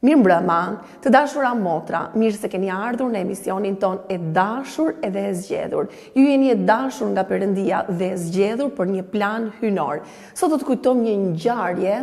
Mirëmbrëma, të dashura motra, mirë se keni ardhur në emisionin ton e dashur edhe e zgjedhur. Ju jeni e dashur nga Perëndia dhe e zgjedhur për një plan hynor. Sot do të kujtojmë një ngjarje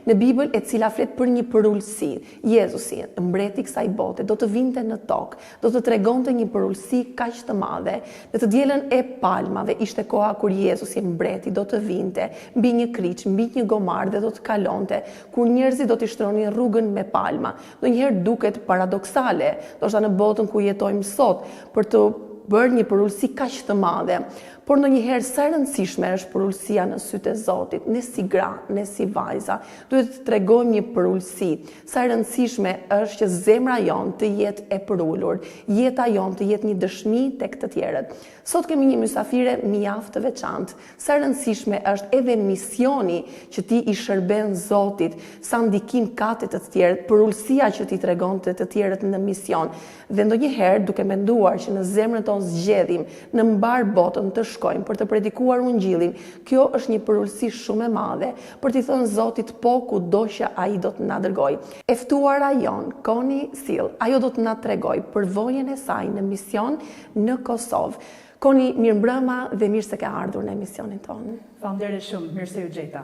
në Bibël e cila flet për një përullësi. Jezusi, mbreti i kësaj bote, do të vinte në tokë, do të tregonte një përullësi kaq të madhe. Në të dielën e palmave ishte koha kur Jezusi, mbreti, do të vinte mbi një kriç, mbi një gomar dhe do të kalonte, kur njerëzit do t'i shtronin rrugën me palma. Ndonjëherë duket paradoksale, ndoshta në botën ku jetojmë sot, për të bërë një përullësi kaq të madhe. Por ndonjëherë sa e rëndësishme është përullësia në sytë e Zotit, ne si gra, ne si vajza, duhet të tregojmë një përullësi. Sa e rëndësishme është që zemra jonë të jetë e përullur, jeta jonë të jetë një dëshmi tek të tjerët. Sot kemi një mysafire mjaft të veçantë. Sa e rëndësishme është edhe misioni që ti i shërben Zotit, sa ndikim ka te të tjerët, përullësia që ti tregon te të tjerët në mision. Dhe ndonjëherë duke menduar që në zemrën tonë zgjedhim në mbar botën të shkojmë për të predikuar ungjillin, kjo është një përullësi shumë e madhe për t'i thënë Zotit po kudo që ai do të na dërgojë. E ftuara jon, Koni Sill, ajo do të na tregojë përvojën e saj në mision në Kosovë. Koni, mirëmbrëma dhe mirë se ke ardhur në emisionin tonë. Faleminderit shumë, mirë se u gjeta.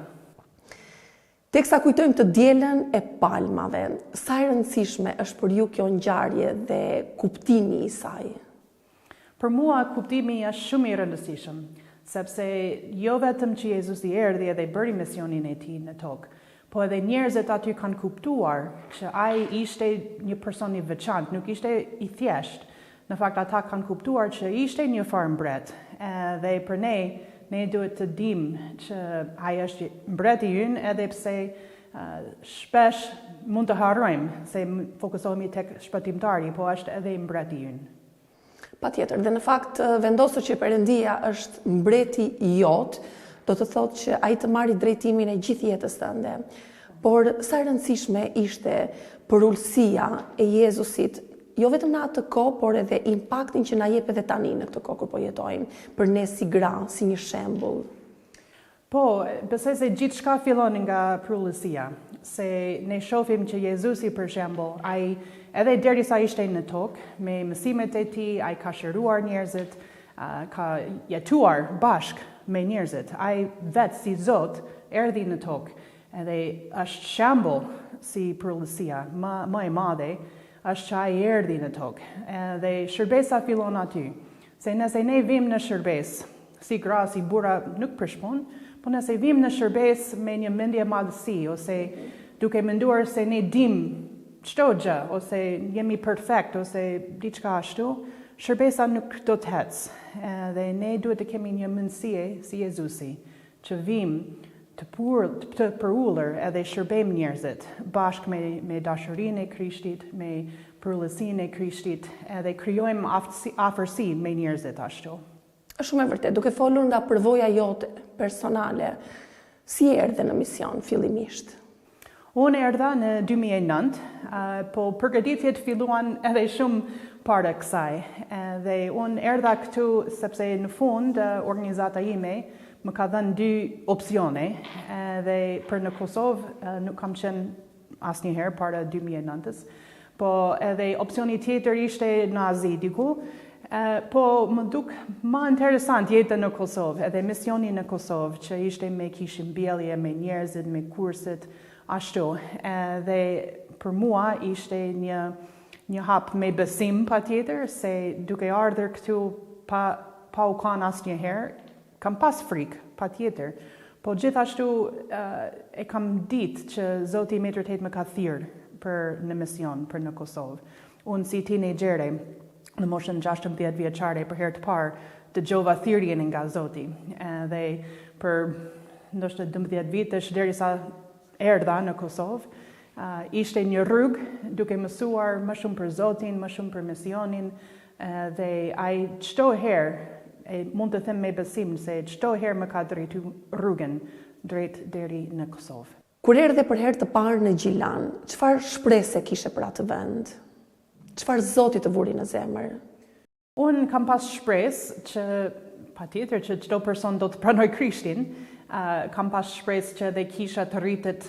Teksa kujtojmë të dielën e palmave, sa e rëndësishme është për ju kjo ngjarje dhe kuptimi i saj? Për mua kuptimi është shumë i rëndësishëm, sepse jo vetëm që Jezusi erdhi edhe bëri misionin e tij në tokë, po edhe njerëzit aty kanë kuptuar që ai ishte një person i veçantë, nuk ishte i thjeshtë. Në fakt ata kanë kuptuar që ishte një farë mbret, dhe për ne duhet të dimë që ai është mbreti ynë, edhe pse shpesh mund të harrojmë se fokusohemi tek shpëtimtari, po është edhe mbreti ynë. Patjetër, dhe në fakt vendosur që Perëndia është mbreti jot, do të thotë që ai të marrë drejtimin e gjithë jetës tënde. Por sa e rëndësishme ishte përullësia e Jezusit, jo vetëm në atë kohë, por edhe impaktin që na jep edhe tani në këtë kohë kur po jetojmë, për ne si gra, si një shembull. Po, besoj se gjithçka fillon nga përullësia, se ne shohim që Jezusi, për shembull, ai edhe derisa ishte në tokë, me mësimet e tij, ai ka shëruar njerëzit, ka jetuar bashk me njerëzit. Ai vetë si Zot erdhi në tokë, edhe është shembull si përullësia më e madhe, është që ai erdhi në tokë. Dhe shërbesa fillon aty. Se nëse ne vim në shërbes, si gra, si burra, nuk përshpon, po nëse vim në shërbes me një mendje madhësi, ose duke menduar se ne dim çdo gjë, ose jemi perfekt, ose diçka ashtu, shërbesa nuk do të ecë. Dhe ne duhet të kemi një mendësie si Jezusi, që vim të përullur edhe shërbejmë njerëzit, bashkë me dashurinë e Krishtit, me përullësinë e Krishtit, edhe krijojmë afërsi me njerëzit ashtu. Është shumë e vërtetë, duke folur nga përvoja jote personale, si erdhe në mision fillimisht? Unë erdha në 2009, po përgatitjet filluan edhe shumë para kësaj. Dhe unë erdha këtu sepse në fund organizata ime më ka dhënë 2 opsione, dhe për në Kosovë nuk kam qenë asnjëherë para 2009-s, po edhe opsioni tjetër ishte në Azi diku, po më duk më interesant jeta në Kosovë, edhe misioni në Kosovë, që ishte me kishim mbjellje me njerëzit, me kurset, ashtu. Dhe për mua ishte një hap me besim patjetër, se duke ardhur këtu pa u kanë asnjëherë, kam pas frikë, patjetër, po gjithashtu e kam ditë që Zoti me vërtet më ka thirrë për në mision për në Kosovë. Unë si teenagere, në moshën 16 vjeçare, për herë të parë dëgjova thirrjen nga Zoti. Dhe për ndoshta 12 vitesh derisa erdha në Kosovë, ishte një rrugë duke mësuar më shumë për Zotin, më shumë për misionin, dhe ai çdo herë mund të them me besim se çdo herë më ka drejtu rrugën drejt deri në Kosovë. Kur erdhe për herë të parë në Gjilan, çfarë shprese kishe për atë vend? Çfarë Zoti të vuri në zemër? Unë kam pas shpresë që patjetër që çdo person do të pranoj Krishtin, kam pas shpresë që edhe kisha të rritet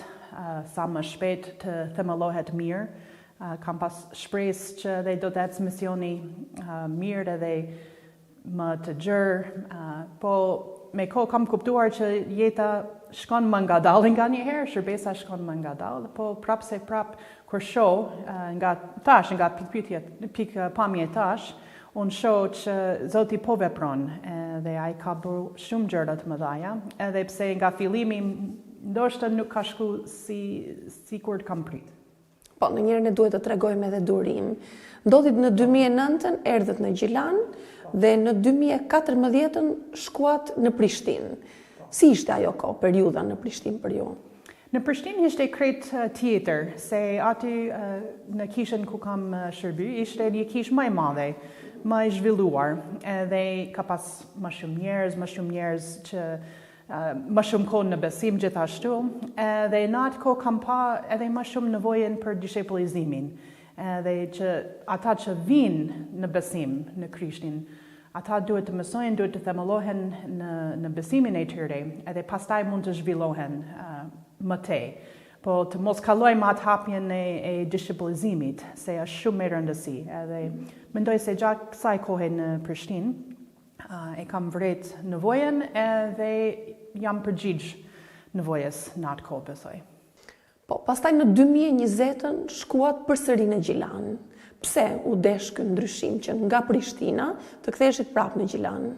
sa më shpejt të themellohet mirë, Kam pas shpresë që dhe do të ecë misioni mirë edhe më të gjërë, po me kohë kam kuptuar që jeta shkon më ngadalë nga një herë, shërbesa shkon më ngadalë, po prap se prap kur shoh nga pikë pamje tash, unë shoh që Zoti po vepron dhe ai ka bërë shumë gjëra të mëdha, edhe pse nga fillimi ndoshta nuk ka shku si kur kam prit. Po, në njërën e duhet të tregojmë edhe durim. Ndodhit në 2009 erdhët në Gjilan dhe në 2014 shkuat në Prishtinë. Si ishte ajo kohë, periudha në Prishtinë për ju? Në Prishtinë ishte krejt tjetër, se aty në kishën ku kam shërby, ishte një kishë më e madhe, më e zhvilluar, edhe ka pas më shumë njerëz që më shumë kohë në besim gjithashtu, dhe në atë kohë kam pa edhe më shumë nevojën për dishepullizimin, edhe që ata që vinë në besim në Krishtin, ata duhet të mësojnë, duhet të themelohen në besimin e tyre, edhe pastaj mund të zhvillohen më tej. Po të mos kalojmë atë hapjen e dishepullizimit, se është shumë me rëndësi. Edhe mendoj se gjatë kësaj kohe në Prishtinë, e kam vret nevojën edhe jam përgjigj nevojës në atë kohë, besoj. Po, pastaj në 2020 shkuat përsëri në Gjilan. Pse u desh ky ndryshim që nga Prishtina të ktheheshit prapë në Gjilan?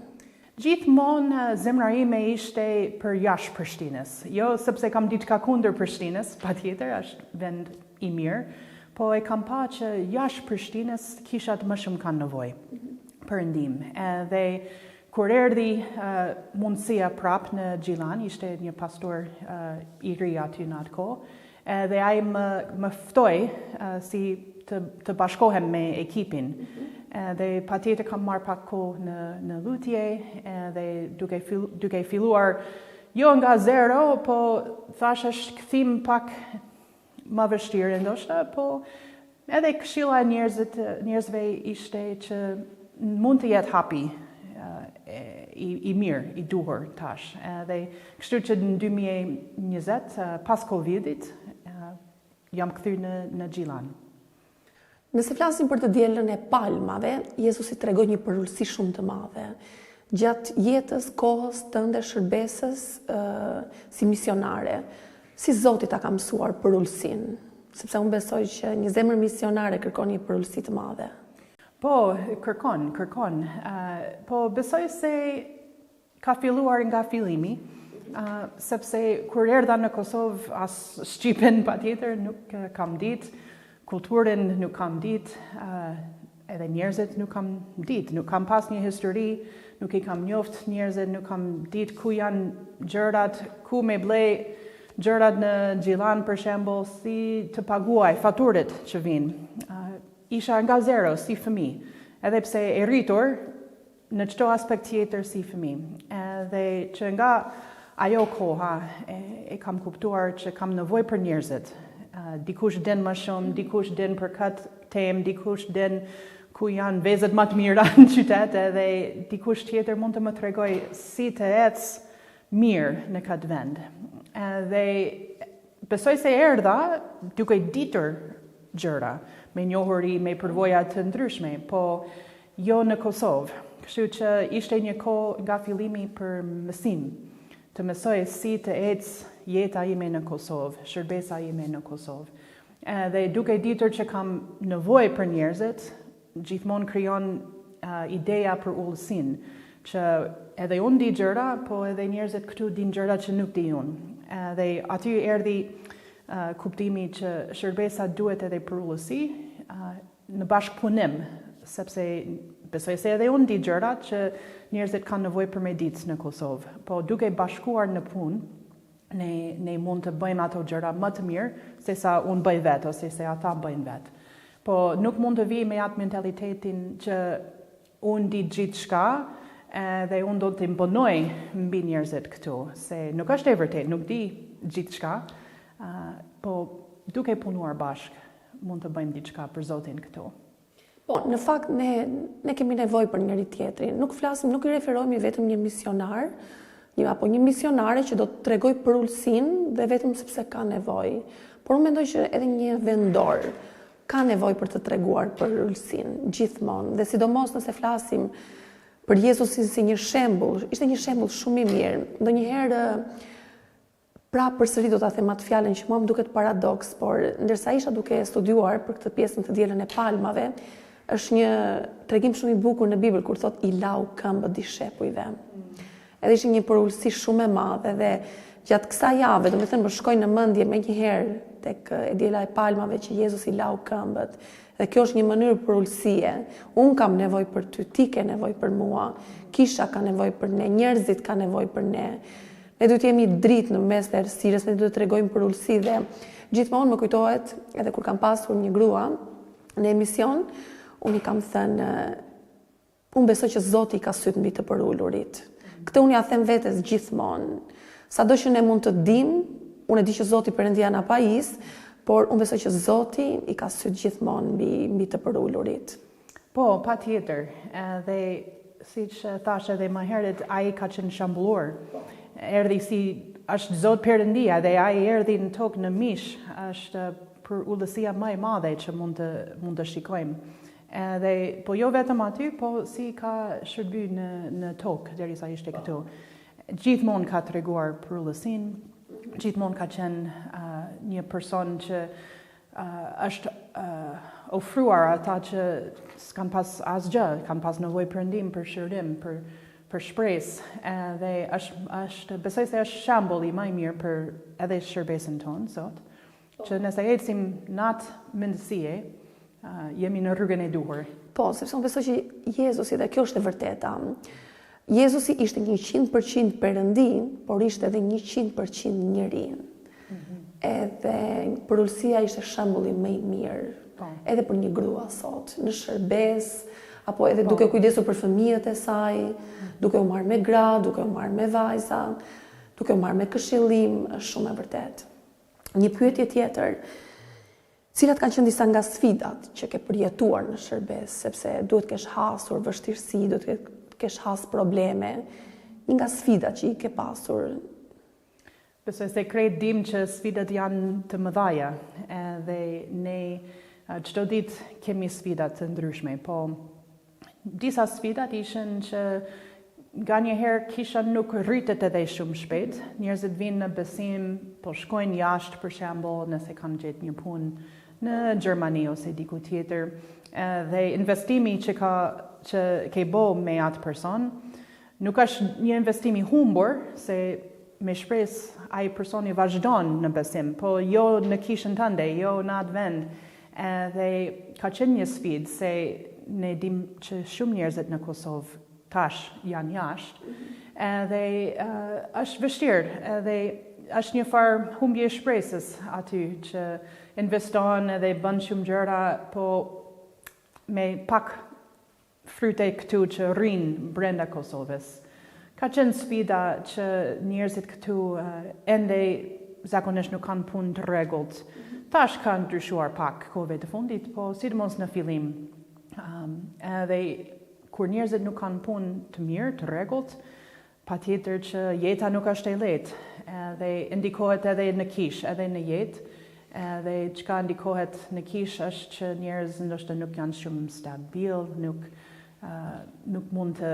Gjithmonë zemra ime ishte për jashtë Prishtinës. Jo sepse kam diçka kundër Prishtinës, patjetër, është vend i mirë, po e kam pa që jashtë Prishtinës kishat më shumë kanë nevojë për ndihmë. Dhe kur erdhi mundësia prapë në Gjilan, ishte një pastor i ri aty në atë kohë, dhe ai më ftoi si të bashkohem me ekipin. Dhe patjetër kam marrë pak kohë në lutje, dhe duke filluar jo nga zero, po thash është kthim pak më vështirë ndoshta, po edhe këshilla e njerëzve ishte që mund të jetë hapi i mirë, i duhur tash. Dhe kështu që në 2020, pas Covidit, jam kthyer në Gjilan. Nëse flasim për të dielën e palmave, Jezusi tregoi një përulësi shumë të madhe. Gjatë jetës, kohës tënde shërbesës si misionare, si Zoti ta ka mësuar përulësinë? Sepse unë besoj që një zemër misionare kërkon një përulësi të madhe. Po, kërkon. Po besoj se ka filluar nga fillimi, sepse kur erdha në Kosovë, as Shqipen patjetër nuk kam ditë, kulturën nuk kam ditë, edhe njerëzit nuk kam ditë, nuk kam pas një histori, nuk i kam njoft njerëzit, nuk kam ditë ku janë gjërat, ku me ble gjërat në Gjilan për shembull, si të paguaj faturit që vinë. Isha nga zero si fëmijë, edhe pse e rritur në çdo aspekt tjetër si fëmijë. Edhe që nga ajo koha e kam kuptuar që kam nevojë për njerëzit. Dikush den më shumë, dikush den për këtë temë, dikush den ku janë vezët më të mira në qytet, edhe dikush tjetër mund të më tregoj si të ecë mirë në këtë vend. Dhe besoj se erdha duke ditur gjëra, me njohuri, me përvoja të ndryshme, po jo në Kosovë. Kështu që ishte një kohë nga fillimi për mësim, të mësoj si të ecë jeta ime në Kosovë, shërbesa ime në Kosovë. Dhe duke ditur që kam nevojë për njerëzit, gjithmonë krijon ideja për ullësin, që edhe unë di gjëra, po edhe njerëzit këtu din gjëra që nuk di unë. Dhe aty erdhi kuptimi që shërbesa duhet edhe për ullësi në bashkëpunim, sepse besoj se edhe unë di gjëra që njerëzit kanë nevojë për me ditë në Kosovë. Po duke bashkuar në punë, ne mund të bëjmë ato gjëra më të mirë se sa unë bëj vetë ose se ata bëjnë vetë. Po nuk mund të vi me atë mentalitetin që unë di gjithçka dhe unë do të imponoj mbi njerëzit këtu, se nuk është e vërtet, nuk di gjithçka, po duke punuar bashkë mund të bëjmë diçka për Zotin këtu. Po, në fakt ne kemi nevojë për njëri tjetrin. Nuk i referohemi vetëm një misionar, apo një misionare që do të tregoj për ullësinë dhe vetëm sepse ka nevojë. Por unë mendoj që edhe një vendor ka nevojë për të treguar për ulësinë gjithmonë, dhe sidomos nëse flasim për Jezusin si një shembull. Ishte një shembull shumë i mirë. Ndonjëherë përsëri do ta them atë fjalën që mua më duket paradoks, por ndërsa isha duke studiuar për këtë pjesën të dielën e palmave, është një tregim shumë i bukur në Bibël kur thot i lau këmbët dishepujve. Edhe ishte një përulësi shumë e madhe dhe gjatë kësaj jave, domethënë më shkoj në mendje menjëherë tek e diela e palmave që Jezus i lau këmbët. Dhe kjo është një mënyrë përulësie. Unë kam nevojë për ty, ti ke nevojë për mua, kisha ka nevojë për ne, njerëzit ka nevojë për ne. Ne duhet jemi dritë në mes të errësirës, ne duhet të tregojmë përulësi dhe gjithmonë më kujtohet edhe kur kam pasur një grua në emision, unë i kam thënë, unë besoj që Zoti ka sytë mbi të përulurit. Këtë unë ja them vetes gjithmonë. Sado që ne mund të dim, unë e di që Zoti Perëndia na pajis, por unë besoj që Zoti i ka sytë gjithmonë mbi të përulurit. Po, patjetër. Dhe siç thash edhe më herët, ai ka qenë shembulluar. Erdhi si është Zot Perëndia dhe ai erdhi në tokë në mish, është për udhësia më e madhe që mund të shikojmë. Dhe po jo vetëm aty, po si ka shërby në tokë derisa ishte këtu. Gjithmonë ka treguar për udhësinë, gjithmonë ka qenë një person që është ofruar ata që s'kan pas asgjë, kanë pas nevojë për ndihmë, për shërim, për shpresë, dhe besoj se është shembulli më i mirë për edhe shërbesin tonë sot, që nëse ecim në atë mendësie, jemi në rrugën e duhur. Po, sepse unë besoj që Jezusi, dhe kjo është e vërteta, Jezusi ishte 100% Perëndi, por ishte edhe 100% njeri. Edhe përulësia ishte shembulli më i mirë, edhe për një grua sot, në shërbes, apo edhe duke kujdesur për fëmijët e saj, duke u marrë me gra, duke u marrë me vajza, duke u marrë me këshillim, është shumë e vërtet. Një pyetje tjetër, cilat kanë qenë disa nga sfidat që ke përjetuar në shërbes, sepse duhet kesh hasur vështirësi, duhet kesh has probleme, një nga sfidat që i ke pasur? Besoj se krejt dim që sfidat janë të mëdhaja, dhe ne çdo ditë kemi sfidat të ndryshme, po disa sfidat ishin që nga njëherë kisha nuk rritet edhe shumë shpejt. Njerëzit vinë në besim, po shkojnë jashtë për shembull, nëse kanë gjetë një punë në Gjermani ose diku tjetër, dhe investimi që ke bo me atë person, nuk është një investim i humbur, se me shpresë ai personi vazhdon në besim, po jo në kishën tënde, jo në atë vend. Dhe ka qenë një sfidë, se ne dim që shumë njerëzit në Kosovë tash janë jashtë, dhe është vështirë, dhe është një farë humbje shpresës aty që investon edhe bën shumë gjëra, po me pak fryte këtu që rrinë brenda Kosovës. Ka qenë sfida që njerëzit këtu ende zakonisht nuk kanë punë të rregullt. Tash kanë ndryshuar pak kohëve të fundit, po sidomos në fillim. Edhe kur njerëzit nuk kanë punë të mirë, të rregullt, patjetër që jeta nuk është e lehtë, dhe ndikohet edhe në kish, edhe në jetë. Dhe çka ndikohet në kish është që njerëz ndoshta nuk janë shumë stabil, nuk mund të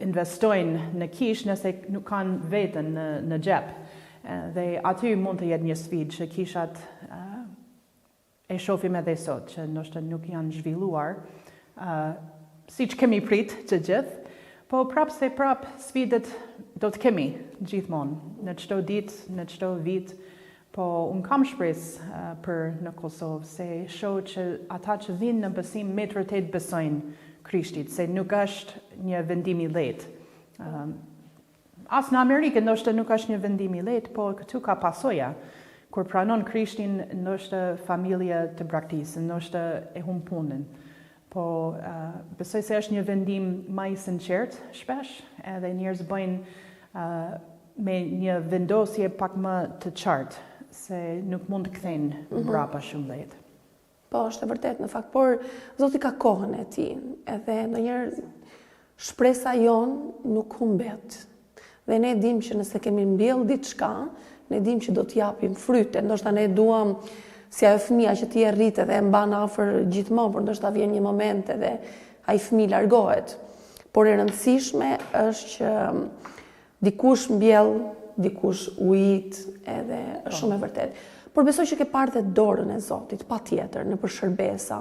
investojnë në kish nëse nuk kanë veten në xhep. Dhe aty mund të jetë një sfidë që kishat e shohim edhe sot, që ndoshta nuk janë zhvilluar siç kemi prit të gjithë, po prap sfidët do të kemi gjithmonë, në çdo ditë, në çdo vit. Po unë kam shpresë për në Kosovë, se shoh që ata që vinë në besim me të vërtetë besojnë Krishtit, se nuk është një vendim i lehtë. As në Amerikë ndoshta nuk është një vendim i lehtë, po këtu ka pasoja. Kur pranon Krishtin, ndoshta familja të braktisë, ndoshta e humb punën. Po besoj se është një vendim më i sinqert shpesh, edhe njerëz bëjnë me një vendosje pak më të qartë, se nuk mund të kthejnë mbrapa shumë lehtë. Po, është e vërtet në fakt, por Zoti ka kohën e tij, edhe ndonjëherë shpresa jonë nuk humbet. Dhe ne dim që nëse kemi mbjell diçka, ne dim që do t'japim fryte. Ndoshta ne duam si ajo fëmia që ti e rrit dhe e mban afër gjithmonë, por ndoshta vjen një moment edhe ai fëmijë largohet. Por e rëndësishme është që dikush mbjell, dikush ujit, edhe është shumë e vërtet. Por besoj që ke parë dhe dorën e Zotit, patjetër, në për shërbesa.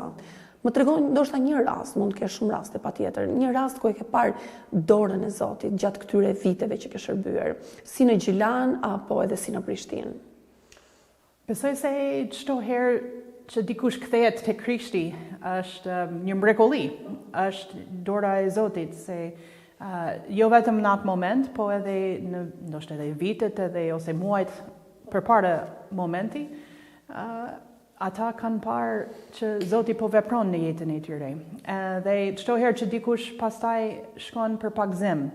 Më tregon ndoshta një rast, mund të kesh shumë raste patjetër, një rast ku e ke parë dorën e Zotit gjatë këtyre viteve që ke shërbyer, si në Gjilan apo edhe si në Prishtinë. Besoj se çdo herë që dikush kthehet te Krishti është një mrekulli, është dora e Zotit, se jo vetëm në atë moment, po edhe në ndoshta edhe vitet edhe ose muajt përpara momenti, ata kanë parë që Zoti po vepron në jetën e tyre. Dhe çdo herë që dikush pastaj shkon për pagzim,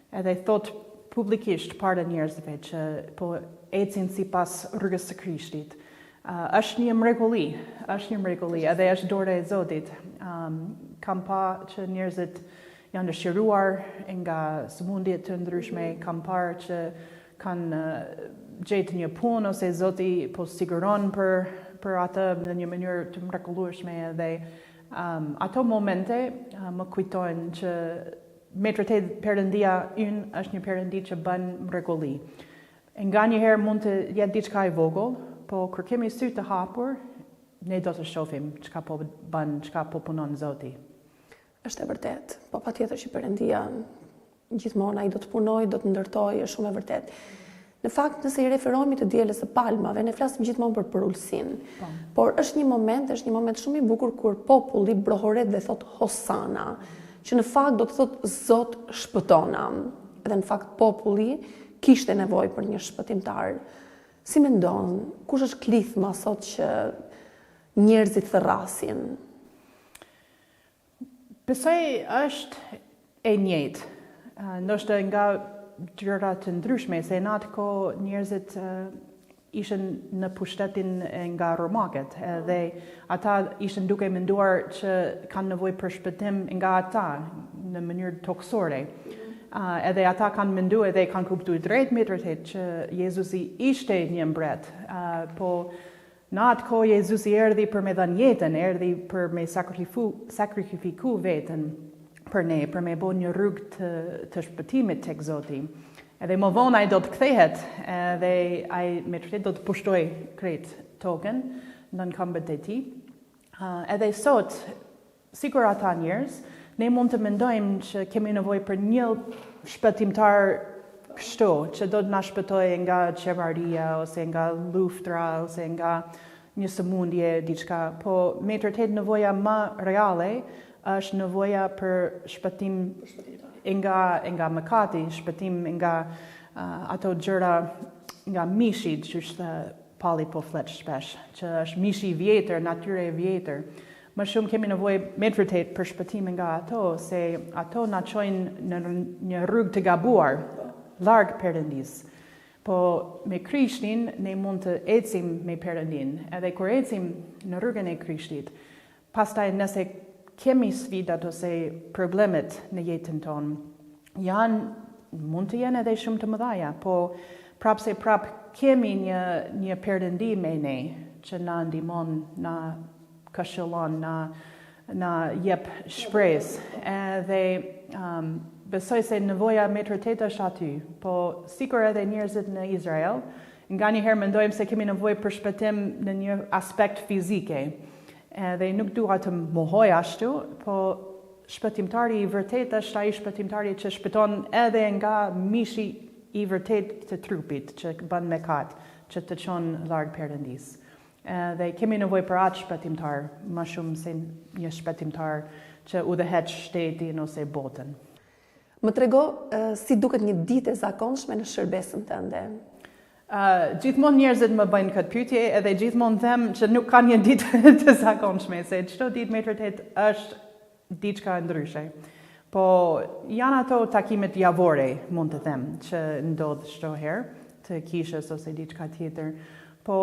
edhe thot publikisht para njerëzve që po ecin sipas rrugës së Krishtit, është një mrekulli, edhe është dora e Zotit. Kam pa që njerëzit janë dëshiruar nga sëmundje të ndryshme, kam parë që kanë gjetë një punë ose Zoti po siguron për atë në një mënyrë të mrekullueshme, dhe ato momente më kujtojnë që me të vërtetë Perëndia ynë është një Perëndi që bën mrekulli. Nga një herë mund të jetë diçka e vogël, po kur kemi sy të hapur, ne do të shohim çka po bën, çka po punon Zoti. Është e vërtet, po patjetër që Perëndia gjithmonë ai do të punojë, do të ndërtojë, është shumë e vërtet. Në fakt, nëse i referohemi të dielës së palmave, ne flasim gjithmonë për përullsinë. Por është një moment shumë i bukur kur populli brohoret dhe thot Hosana, që në fakt do të thot Zot shpëtona. Dhe në fakt populli kishte nevojë për një shpëtimtar. Si mendon, kush është klithma sot që njerëzit thërrasin? Besoj është e njëjtë. Ndoshta nga gjëra të ndryshme, se në atë kohë njerëzit ishin në pushtetin nga romakët, dhe ata ishin duke menduar që kanë nevojë për shpëtim nga ata në mënyrë toksore. Edhe ata kanë menduar dhe kanë kuptuar drejt me të vërtetë që Jezusi ishte një mbret, po në atë kohë Jezusi erdhi për me dhënë jetën, erdhi për me sakrifiku veten për ne, për me bo një rrugë të shpëtimit tek Zoti. Edhe më vonë ai do të kthehet, dhe ai me të vërtetë do të pushtoj krejt tokën në këmbët e tij. Edhe sot, sikur ata njerëz, ne mund të mendojmë që kemi nevojë për një shpëtimtar kështu, që do të na shpëtojë nga qeveria ose nga luftra ose nga një sëmundje, diçka, po me të vërtetë nevoja më reale është nevoja për shpëtim nga mëkati, shpëtim nga ato gjëra, nga mishi, që është Palli po flet shpesh, që është mishi i vjetër, natyra e vjetër. Më shumë kemi nevojë me të vërtetë për shpëtim nga ato, se ato na çojnë në një rrugë të gabuar, larg Perëndis. Po me Krishtin ne mund të ecim me Perëndin, edhe kur ecim në rrugën e Krishtit, pastaj nëse kemi sfidat ose problemet në jetën tonë, mund të jenë edhe shumë të mëdha, po prap kemi një Perëndi me ne që na ndihmon, na këshillon, na jep shpresë. Edhe besoj se nevoja me të vërtetë është aty, po sikur edhe njerëzit në Izrael, nga një herë mendojmë se kemi nevojë për shpëtim në një aspekt fizike. Dhe nuk dua të mohoj ashtu, po shpëtimtari i vërtet është ai shpëtimtari që shpëton edhe nga mishi i vërtet të trupit, që bën mëkat, që të çon larg Perëndis. Dhe kemi nevojë për atë shpëtimtar, më shumë se një shpëtimtar që udhëhet shtetin ose botën. Më trego si duket një ditë e zakonshme në shërbesën tënde. Gjithmonë njerëzit më bëjnë këtë pyetje, edhe gjithmonë them që nuk ka një ditë të zakonshme, se çdo ditë me të vërtetë është diçka ndryshe. Po janë ato takimet javore, mund të them, që ndodh çdo herë të kishës ose diçka tjetër. Po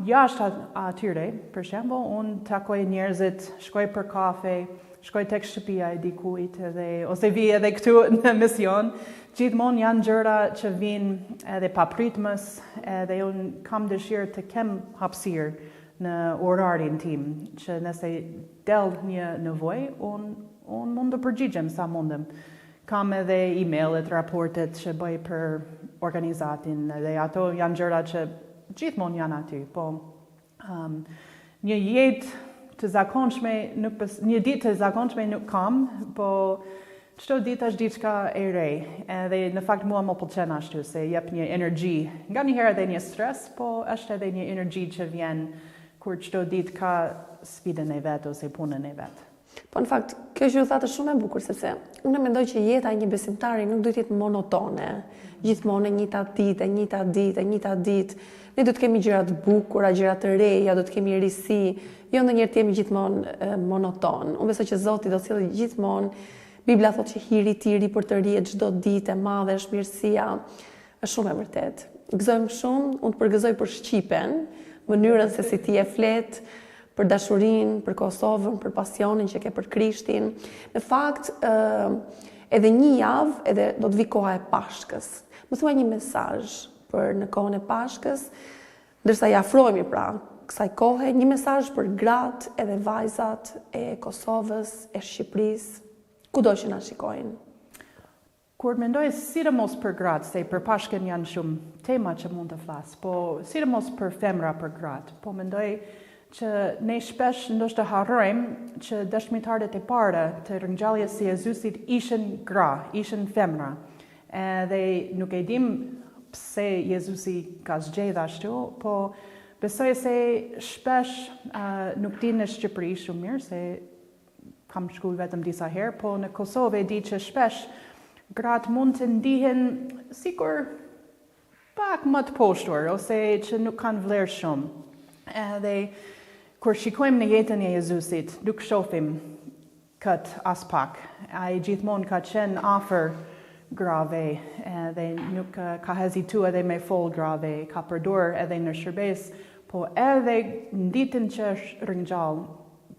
jashtë atyre, për shembull, unë takoj njerëzit, shkoj për kafe, shkoj tek shtëpia e dikujt ose vi edhe këtu në mision, gjithmonë janë gjëra që vinë edhe pa pritmës, edhe unë kam dëshirë të kem hapësirë në orarin tim, që nëse del një nevojë, unë mund të përgjigjem sa mundem. Kam edhe e-mailet, raportet që bëj për organizatin, dhe ato janë gjëra që gjithmonë janë aty, po një ditë të zakonshme nuk kam, po çdo ditë është diçka e re, edhe në fakt mua më pëlqen ashtu, se jep një energji, nga një herë edhe një stres, po është edhe një energji që vjen kur çdo ditë ka sfidën e vet ose punën e vet. Po në fakt, kjo që ju thatë është shumë e bukur, sepse unë mendoj që jeta e një besimtari nuk duhet të jetë monotone, gjithmonë e njëjta ditë. Ne do të kemi gjëra të bukura, gjëra të reja, do të kemi risi, jo ndonjëherë të jemi gjithmonë monoton. Unë besoj që Zoti do të sjellë gjithmonë. Bibla thotë që hiri i tij për të rihet çdo ditë, e madhe është mirësia. Është shumë e vërtetë. Gëzojmë shumë, unë të përgëzoj për Shqipen, mënyrën se si ti e flet, për dashurinë, për Kosovën, për pasionin që ke për Krishtin. Në fakt, edhe një javë, edhe do të vi koha e Pashkës. Më thuaj një mesazh për në kohën e Pashkës, ndërsa i afrohemi pra kësaj kohe, një mesazh për gratë edhe vajzat e Kosovës, e Shqipërisë, kudo që na shikojnë. Kur mendoj sidomos për gratë, se për Pashkën janë shumë tema që mund të flas, po sidomos për femra, për gratë, po mendoj që ne shpesh ndoshta harrojmë që dëshmitarët e parë të ringjalljes së Jezusit ishin gra, ishin femra. Dhe nuk e dim pse Jezusi ka zgjedhur ashtu, po besoj se shpesh nuk di në Shqipëri shumë mirë, se kam shkuar vetëm disa herë, po në Kosovë e di që shpesh gratë mund të ndihen sikur pak më të poshtur, ose që nuk kanë vlerë shumë. Dhe kur shikojmë në jetën e Jezusit, nuk shohim këtë as pak. Ai gjithmonë ka qenë afër grave, dhe nuk ka hezitu edhe me fol grave, ka përdor edhe në shërbes, po edhe në ditën që është ringjall,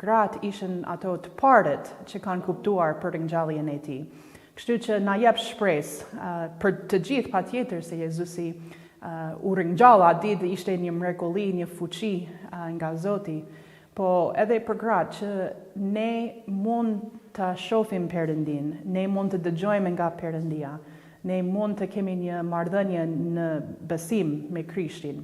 gratë ishin ato të parët që kanë kuptuar për ringjalljen e tij. Kështu që na jep shpresë për të gjithë patjetër se Jezusi u ringjall atë ditë, ishte një mrekulli, një fuqi nga Zoti, po edhe për gratë që ne mund të shohim Perëndin, ne mund të dëgjojmë nga Perëndia, ne mund të kemi një marrëdhënie në besim me Krishtin.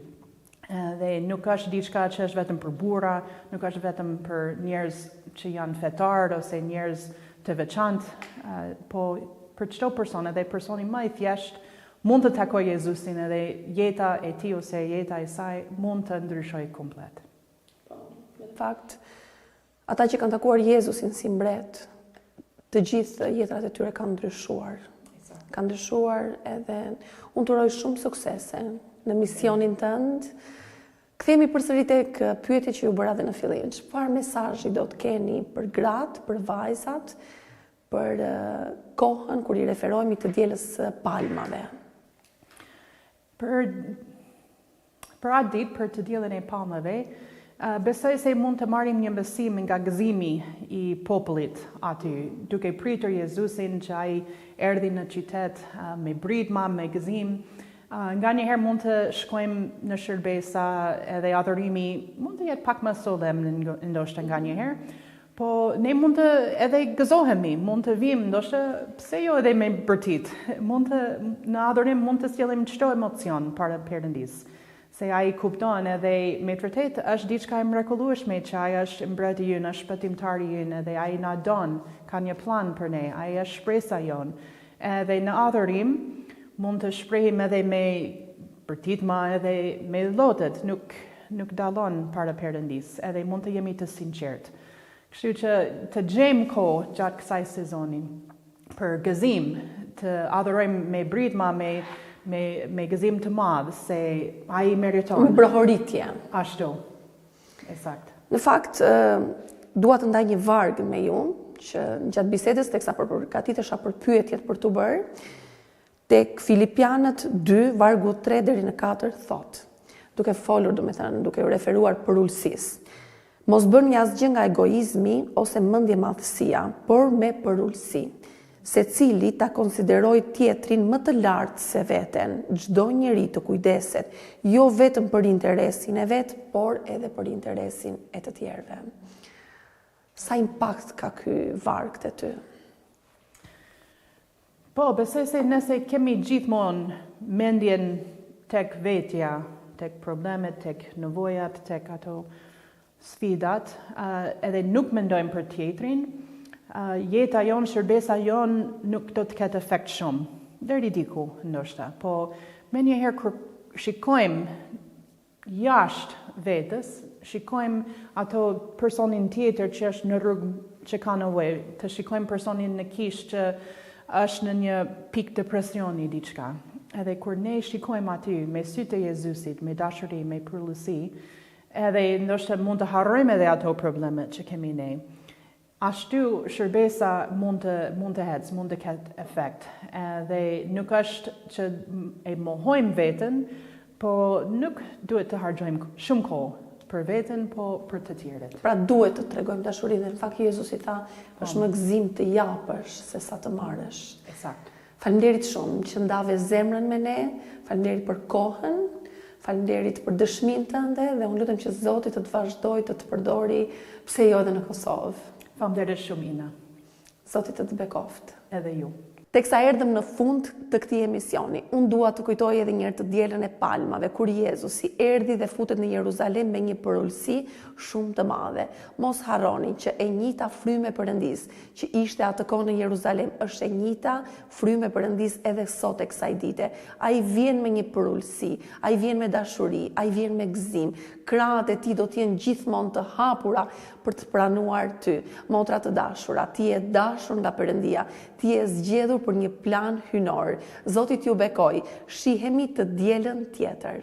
Dhe nuk është diçka që është vetëm për burra, nuk është vetëm për njerëz që janë fetar ose njerëz të veçantë, po për çdo person, edhe personi më i thjeshtë mund të takojë Jezusin, edhe jeta e tij ose jeta e saj mund të ndryshojë komplet. Në fakt, ata që kanë takuar Jezusin si mbret, të gjithë jetrat e tyre kanë ndryshuar. Kanë ndryshuar, edhe unë të uroj shumë suksese në misionin tënd. Kthehemi përsëri tek pyetja që ju bëra dhe në fillim. Çfarë mesazhi do të keni për gratë, për vajzat, për kohën kur i referohemi të dielës së palmave? Për atë ditë, për të dielën e palmave, besoj se mund të marrim një besim nga gëzimi i popullit aty, duke pritur Jezusin që ai erdhi në qytet me britma, me gëzim. Nga njëherë mund të shkojmë në shërbesa, edhe adhurimi mund të jetë pak më solemn ndoshta nga njëherë, po ne mund të edhe gëzohemi, mund të vim, ndoshta pse jo edhe me bërtit, në adhurim mund të sjellim çdo emocion para Perëndis, se ai kupton edhe me të vërtetë është diçka e mrekullueshme që ai është mbreti ynë, është shpëtimtari ynë, edhe ai na don, ka një plan për ne, ai është shpresa jon. Edhe në adhurim mund të shprehim edhe me bërtitma, edhe me lotet, nuk dallon para Perëndis, edhe mund të jemi të sinqert. Kështu që të gjejmë kohë gjatë kësaj sezoni për gëzim, të adhurojmë me britma, me gëzim të madh, se ai meriton. Mbrëhoritje. Ashtu. Eksakt. Në fakt, dua të ndaj një varg me ju, që gjatë bisedës teksa përgatitesha për pyetjet për t'u bërë, tek Filipianët 2, vargu 3 deri në 4 thot, duke folur, duke u referuar për ulësisë. Mos bën një asgjë nga egoizmi ose mendje madhësia, por me përullësi. Secili ta konsideroj tjetrin më të lartë se veten. Çdo njeri të kujdeset, jo vetëm për interesin e vet, por edhe për interesin e të tjerëve. Sa impakt ka ky varg te ty? Po, besoj se nëse kemi gjithmonë mendjen tek vetja, tek problemet, tek nevojat, tek ato sfidat, edhe nuk mendojmë për tjetrin, jeta jonë, shërbesa jonë nuk do të ketë efekt shumë. Deri diku, ndoshta. Po, me njëherë kur shikojmë jashtë vetës, shikojmë ato personin tjetër që është në rrugë që ka nevojë, të shikojmë personin në kishë që është në një pik depresioni diçka. Edhe kur ne shikojmë aty me sytë e Jezusit, me dashuri, me përullësi, edhe ndoshta mund të harrojmë edhe ato problemet që kemi ne. Ashtu shërbesa mund të ecë, mund të ketë efekt. Dhe nuk është që e mohojmë veten, po nuk duhet të harxojmë shumë kohë për veten, po për të tjerët. Pra duhet të tregojmë dashurinë. Në fakt Jezusi tha, është më gëzim të japësh se sa të marrësh. Eksakt. Faleminderit shumë që ndave zemrën me ne, faleminderit për kohën, faleminderit për dëshminë tënde dhe unë lutem që Zoti të vazhdojë të përdori pse jo edhe në Kosovë. Faleminderit shumë Ina. Zoti të bekoft. Edhe ju. Teksa erdhëm në fund të këtij emisioni, unë dua të kujtoj edhe një herë të dielën e palmave, kur Jezusi erdhi dhe futet në Jeruzalem me një përullësi shumë të madhe. Mos harroni që e njëjta frymë e Perëndis që ishte atë kohë në Jeruzalem është e njëjta frymë e Perëndis edhe sot e kësaj dite. Ai vjen me një përullësi, ai vjen me dashuri, ai vjen me gëzim. Krahët e tij do të jenë gjithmonë të hapura për të pranuar ty. Motra të dashura, ti je dashur nga Perëndia, ti je zgjedhur për një plan hynor. Zoti t'ju bekoj, shihemi të dielën tjetër.